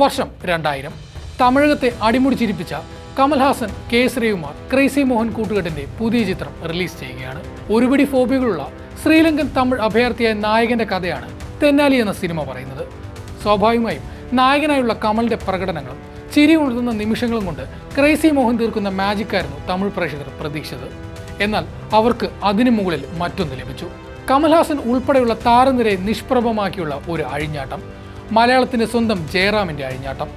വർഷം 2000. തമിഴകത്തെ അടിമുടിച്ചിരിപ്പിച്ച Kamal Haasan, K S Ravikumar, crazy Mohan കൂട്ടുകെട്ടിന്റെ പുതിയ ചിത്രം റിലീസ് ചെയ്യുകയാണ്. ഒരുപിടി ഫോബികളുള്ള ശ്രീലങ്കൻ തമിഴ് അഭയാർത്ഥിയായ നായകന്റെ കഥയാണ് തെന്നാലി എന്ന സിനിമ പറയുന്നത്. സ്വാഭാവികമായും നായകനായുള്ള കമലിന്റെ പ്രകടനങ്ങളും ചിരി ഉണർത്തുന്ന നിമിഷങ്ങളും കൊണ്ട് ക്രേസി മോഹൻ തീർക്കുന്ന മാജിക്കായിരുന്നു തമിഴ് പ്രേക്ഷകർ പ്രതീക്ഷിച്ചത്. എന്നാൽ അവർക്ക് അതിനു മുകളിൽ മറ്റൊന്ന് ലഭിച്ചു. കമൽഹാസൻ ഉൾപ്പെടെയുള്ള താരനിരയെ നിഷ്പ്രഭമാക്കിയുള്ള ഒരു അഴിഞ്ഞാട്ടം, മലയാളത്തിന്റെ സ്വന്തം ജയറാമിന്റെ അഴിഞ്ഞാട്ടം.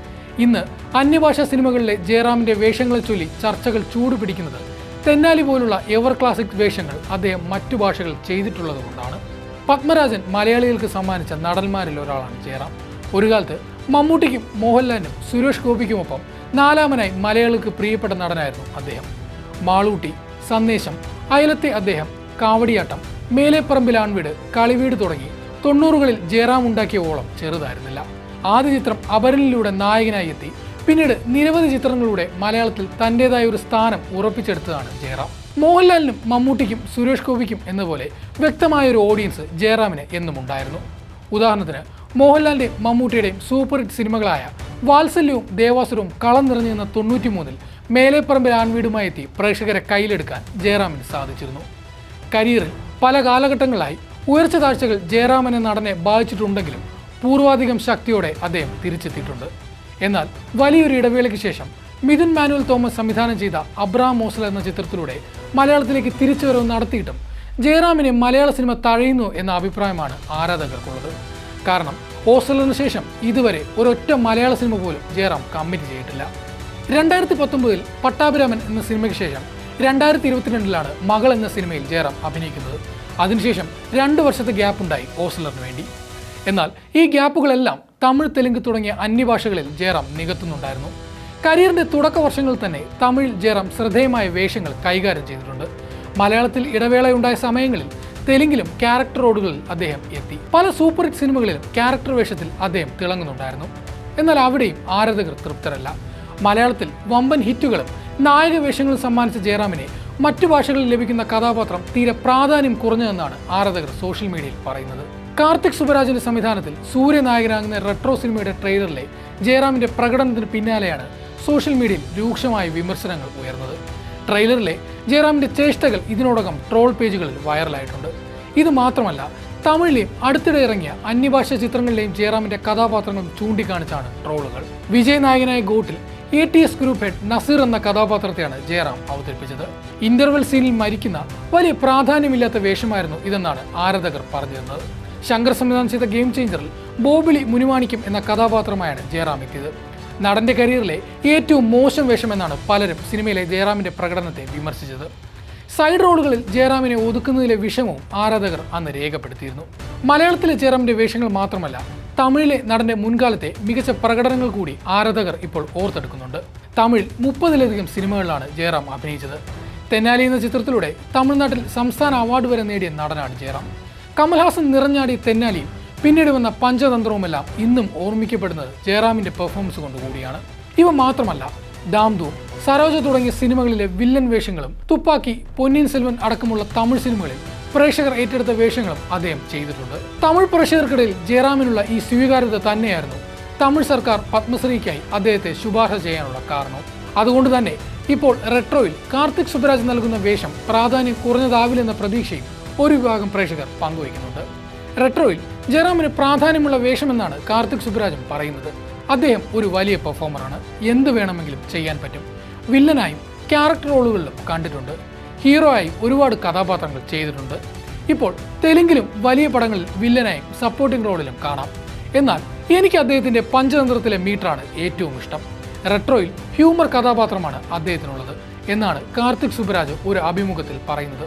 ഇന്ന് അന്യഭാഷാ സിനിമകളിലെ ജയറാമിന്റെ വേഷങ്ങളെ ചൊല്ലി ചർച്ചകൾ ചൂടുപിടിക്കുന്നത് തെന്നാലി പോലുള്ള എവർ ക്ലാസിക് വേഷങ്ങൾ അദ്ദേഹം മറ്റു ഭാഷകളിൽ ചെയ്തിട്ടുള്ളത് കൊണ്ടാണ്. പത്മരാജൻ മലയാളികൾക്ക് സമ്മാനിച്ച നടന്മാരിൽ ഒരാളാണ് ജയറാം. ഒരു കാലത്ത് മമ്മൂട്ടിക്കും മോഹൻലാലിനും സുരേഷ് ഗോപിക്കുമൊപ്പം നാലാമനായി മലയാളികൾക്ക് പ്രിയപ്പെട്ട നടനായിരുന്നു അദ്ദേഹം. മാളൂട്ടി, സന്ദേശം, അയലത്തെ അദ്ദേഹം, കാവടിയാട്ടം, മേലെപ്പറമ്പിൽ ആൺവീട്, കളിവീട് തുടങ്ങി 90കളിൽ ജയറാം ഉണ്ടാക്കിയ ഓളം ചെറുതായിരുന്നില്ല. ആദ്യ ചിത്രം അപരനിലൂടെ നായകനായി എത്തി. പിന്നീട് നിരവധി ചിത്രങ്ങളിലൂടെ മലയാളത്തിൽ തൻ്റെതായ ഒരു സ്ഥാനം ഉറപ്പിച്ചെടുത്തതാണ് ജയറാം. മോഹൻലാലിനും മമ്മൂട്ടിക്കും സുരേഷ് ഗോപിക്കും എന്നപോലെ വ്യക്തമായ ഒരു ഓഡിയൻസ് ജയറാമിന് എന്നും ഉണ്ടായിരുന്നു. ഉദാഹരണത്തിന് മോഹൻലാലിൻ്റെയും മമ്മൂട്ടിയുടെയും സൂപ്പർ ഹിറ്റ് സിനിമകളായ വാത്സല്യവും ദേവാസുരവും കളം നിറഞ്ഞു നിന്ന 93-ൽ മേലെപ്പറമ്പിൽ ആൺവീടുമായി എത്തി പ്രേക്ഷകരെ കയ്യിലെടുക്കാൻ ജയറാമിന് സാധിച്ചിരുന്നു. കരിയറിൽ പല കാലഘട്ടങ്ങളിലായി ഉയർച്ച താഴ്ചകൾ ജയറാം എന്ന നടനെ ബാധിച്ചിട്ടുണ്ടെങ്കിലും പൂർവാധികം ശക്തിയോടെ അദ്ദേഹം തിരിച്ചെത്തിയിട്ടുണ്ട്. എന്നാൽ വലിയൊരു ഇടവേളയ്ക്ക് ശേഷം മിഥുൻ മാനുവൽ തോമസ് സംവിധാനം ചെയ്ത അബ്രഹാം മോസ്ലർ എന്ന ചിത്രത്തിലൂടെ മലയാളത്തിലേക്ക് തിരിച്ചുവരവ് നടത്തിയിട്ടും ജയറാമിനെ മലയാള സിനിമ തഴയുന്നു എന്ന അഭിപ്രായമാണ് ആരാധകർക്കുള്ളത്. കാരണം ഓസ്ലറിന് ശേഷം ഇതുവരെ ഒരൊറ്റ മലയാള സിനിമ പോലും ജയറാം കമ്മിറ്റ് ചെയ്തിട്ടില്ല. 2019-ൽ പട്ടാഭിരാമൻ എന്ന സിനിമയ്ക്ക് ശേഷം 2022-ലാണ് മകൾ എന്ന സിനിമയിൽ ജയറാം അഭിനയിക്കുന്നത്. അതിനുശേഷം 2 വർഷത്തെ ഗ്യാപ്പുണ്ടായി ഓസ്ലറിന് വേണ്ടി. എന്നാൽ ഈ ഗ്യാപ്പുകളെല്ലാം തമിഴ്, തെലുങ്ക് തുടങ്ങിയ അന്യഭാഷകളിൽ ജയറാം നികത്തുന്നുണ്ടായിരുന്നു. കരിയറിന്റെ തുടക്ക വർഷങ്ങളിൽ തന്നെ തമിഴിൽ ജയറാം ശ്രദ്ധേയമായ വേഷങ്ങൾ കൈകാര്യം ചെയ്തിട്ടുണ്ട്. മലയാളത്തിൽ ഇടവേളയുണ്ടായ സമയങ്ങളിൽ തെലുങ്കിലും ക്യാരക്ടർ റോളുകളിൽ അദ്ദേഹം എത്തി. പല സൂപ്പർ ഹിറ്റ് സിനിമകളിലും ക്യാരക്ടർ വേഷത്തിൽ അദ്ദേഹം തിളങ്ങുന്നുണ്ടായിരുന്നു. എന്നാൽ അവിടെയും ആരാധകർ തൃപ്തരല്ല. മലയാളത്തിൽ വമ്പൻ ഹിറ്റുകളും നായക വേഷങ്ങളും സമ്മാനിച്ച ജയറാമിനെ മറ്റു ഭാഷകളിൽ ലഭിക്കുന്ന കഥാപാത്രം തീരെ പ്രാധാന്യം കുറഞ്ഞതെന്നാണ് ആരാധകർ സോഷ്യൽ മീഡിയയിൽ പറയുന്നത്. കാർത്തിക് സുബരാജിന്റെ സംവിധാനത്തിൽ സൂര്യനായകനാകുന്ന റെട്രോ സിനിമയുടെ ട്രെയിലറിലെ ജയറാമിന്റെ പ്രകടനത്തിന് പിന്നാലെയാണ് സോഷ്യൽ മീഡിയയിൽ രൂക്ഷമായ വിമർശനങ്ങൾ ഉയർന്നത്. ട്രെയിലറിലെ ജയറാമിന്റെ ചേഷ്ടകൾ ഇതിനോടകം ട്രോൾ പേജുകളിൽ വൈറലായിട്ടുണ്ട്. ഇത് മാത്രമല്ല, തമിഴിലെയും അടുത്തിടെ ഇറങ്ങിയ അന്യഭാഷാ ചിത്രങ്ങളിലെയും ജയറാമിന്റെ കഥാപാത്രങ്ങളും ചൂണ്ടിക്കാണിച്ചാണ് ട്രോളുകൾ. വിജയ് നായകനായ ഗോട്ടിൽ ATS ഗ്രൂപ്പ് ഹെഡ് നസീർ എന്ന കഥാപാത്രത്തെയാണ് ജയറാം അവതരിപ്പിച്ചത്. ഇന്റർവെൽ സീനിൽ മരിക്കുന്ന വലിയ പ്രാധാന്യമില്ലാത്ത വേഷമായിരുന്നു ഇതെന്നാണ് ആരാധകർ പറഞ്ഞിരുന്നത്. ശങ്കർ സംവിധാനം ചെയ്ത ഗെയിം ചേഞ്ചറിൽ ബോബിളി മുനിമാണിക്യം എന്ന കഥാപാത്രമായാണ് ജയറാം എത്തിയത്. നടന്റെ കരിയറിലെ ഏറ്റവും മോശം വേഷമെന്നാണ് പലരും സിനിമയിലെ ജയറാമിന്റെ പ്രകടനത്തെ വിമർശിച്ചത്. സൈഡ് റോളുകളിൽ ജയറാമിനെ ഒതുക്കുന്നതിലെ വിഷമവും ആരാധകർ അന്ന് രേഖപ്പെടുത്തിയിരുന്നു. മലയാളത്തിലെ ജയറാമിന്റെ വേഷങ്ങൾ മാത്രമല്ല, തമിഴിലെ നടന്റെ മുൻകാലത്തെ മികച്ച പ്രകടനങ്ങൾ കൂടി ആരാധകർ ഇപ്പോൾ ഓർത്തെടുക്കുന്നുണ്ട്. തമിഴിൽ 30-ലധികം സിനിമകളിലാണ് ജയറാം അഭിനയിച്ചത്. തെന്നാലി എന്ന ചിത്രത്തിലൂടെ തമിഴ്നാട്ടിൽ സംസ്ഥാന അവാർഡ് വരെ നേടിയ നടനാണ് ജയറാം. കമൽഹാസൻ നിറഞ്ഞാടിയ തെന്നാലിയും പിന്നീട് വന്ന പഞ്ചതന്ത്രവുമെല്ലാം ഇന്നും ഓർമ്മിക്കപ്പെടുന്നത് ജയറാമിന്റെ പെർഫോമൻസ് കൊണ്ടുകൂടിയാണ്. ഇവ മാത്രമല്ല, ദാംധൂം, സരോജ തുടങ്ങിയ സിനിമകളിലെ വില്ലൻ വേഷങ്ങളും തുപ്പാക്കി, പൊന്നിയിൻ സെൽവൻ അടക്കമുള്ള തമിഴ് സിനിമകളിൽ പ്രേക്ഷകർ ഏറ്റെടുത്ത വേഷങ്ങളും അദ്ദേഹം ചെയ്തിട്ടുണ്ട്. തമിഴ് പ്രേക്ഷകർക്കിടയിൽ ജയറാമിനുള്ള ഈ സ്വീകാര്യത തന്നെയായിരുന്നു തമിഴ് സർക്കാർ പത്മശ്രീക്കായി അദ്ദേഹത്തെ ശുപാർശ ചെയ്യാനുള്ള കാരണം. അതുകൊണ്ട് തന്നെ ഇപ്പോൾ റെട്രോയിൽ കാർത്തിക് സുബരാജ് നൽകുന്ന വേഷം പ്രാധാന്യം കുറഞ്ഞതാവില്ലെന്ന പ്രതീക്ഷയും ഒരു വിഭാഗം പ്രേക്ഷകർ പങ്കുവയ്ക്കുന്നുണ്ട്. റെട്രോയിൽ ജയറാമിന് പ്രാധാന്യമുള്ള വേഷമെന്നാണ് കാർത്തിക് സുബരാജും പറയുന്നത്. അദ്ദേഹം ഒരു വലിയ പെർഫോമറാണ്, എന്ത് വേണമെങ്കിലും ചെയ്യാൻ പറ്റും. വില്ലനായും ക്യാരക്ടർ റോളുകളിലും കണ്ടിട്ടുണ്ട്. ഹീറോ ആയി ഒരുപാട് കഥാപാത്രങ്ങൾ ചെയ്തിട്ടുണ്ട്. ഇപ്പോൾ തെലുങ്കിലും വലിയ പടങ്ങളിൽ വില്ലനായും സപ്പോർട്ടിംഗ് റോളിലും കാണാം. എന്നാൽ എനിക്ക് അദ്ദേഹത്തിന്റെ പഞ്ചതന്ത്രത്തിലെ മീറ്ററാണ് ഏറ്റവും ഇഷ്ടം. റെട്രോയിൽ ഹ്യൂമർ കഥാപാത്രമാണ് അദ്ദേഹത്തിനുള്ളത് എന്നാണ് കാർത്തിക് സുബരാജ് ഒരു അഭിമുഖത്തിൽ പറയുന്നത്.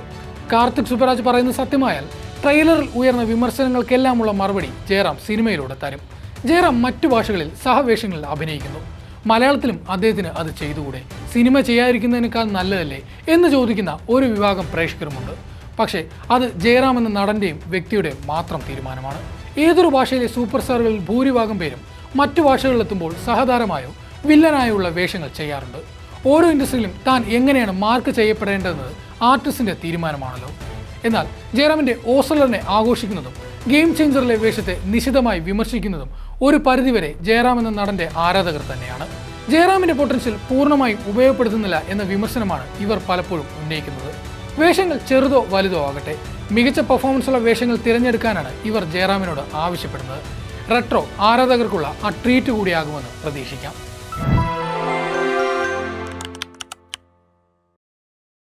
കാർത്തിക് സുബരാജ് പറയുന്നത് സത്യമായാൽ ട്രെയിലറിൽ ഉയർന്ന വിമർശനങ്ങൾക്കെല്ലാമുള്ള മറുപടി ജയറാം സിനിമയിലൂടെ തരും. ജയറാം മറ്റു ഭാഷകളിൽ സഹവേഷങ്ങളിൽ അഭിനയിക്കുന്നു. മലയാളത്തിലും അദ്ദേഹത്തിന് അത് ചെയ്തുകൂടെ? സിനിമ ചെയ്യാതിരിക്കുന്നതിനേക്കാൾ നല്ലതല്ലേ എന്ന് ചോദിക്കുന്ന ഒരു വിഭാഗം പ്രേക്ഷകരുമുണ്ട്. പക്ഷേ അത് ജയറാം എന്ന നടന്റെയും വ്യക്തിയുടെയും മാത്രം തീരുമാനമാണ്. ഏതൊരു ഭാഷയിലെ സൂപ്പർ സ്റ്റാറുകളിൽ ഭൂരിഭാഗം പേരും മറ്റു ഭാഷകളിലെത്തുമ്പോൾ സഹതാരമായോ വില്ലനായോ ഉള്ള വേഷങ്ങൾ ചെയ്യാറുണ്ട്. ഓരോ ഇൻഡസ്ട്രിയിലും താൻ എങ്ങനെയാണ് മാർക്ക് ചെയ്യപ്പെടേണ്ടതെന്നത് ആർട്ടിസ്റ്റിന്റെ തീരുമാനമാണല്ലോ. എന്നാൽ ജയറാമിന്റെ ഓസ്ലറിനെ ആഘോഷിക്കുന്നതും ഗെയിം ചേഞ്ചറിലെ വേഷത്തെ നിശിതമായി വിമർശിക്കുന്നതും ഒരു പരിധിവരെ ജയറാം എന്ന നടന്റെ ആരാധകർ തന്നെയാണ്. ജയറാമിന്റെ പൊട്ടൻഷ്യൽ പൂർണ്ണമായും ഉപയോഗപ്പെടുത്തുന്നില്ല എന്ന വിമർശനമാണ് ഇവർ പലപ്പോഴും ഉന്നയിക്കുന്നത്. വേഷങ്ങൾ ചെറുതോ വലുതോ ആകട്ടെ, മികച്ച പെർഫോമൻസുള്ള വേഷങ്ങൾ തിരഞ്ഞെടുക്കാനാണ് ഇവർ ജയറാമിനോട് ആവശ്യപ്പെടുന്നത്. റെട്രോ ആരാധകർക്കുള്ള ആ ട്രീറ്റ് കൂടിയാകുമെന്ന് പ്രതീക്ഷിക്കാം.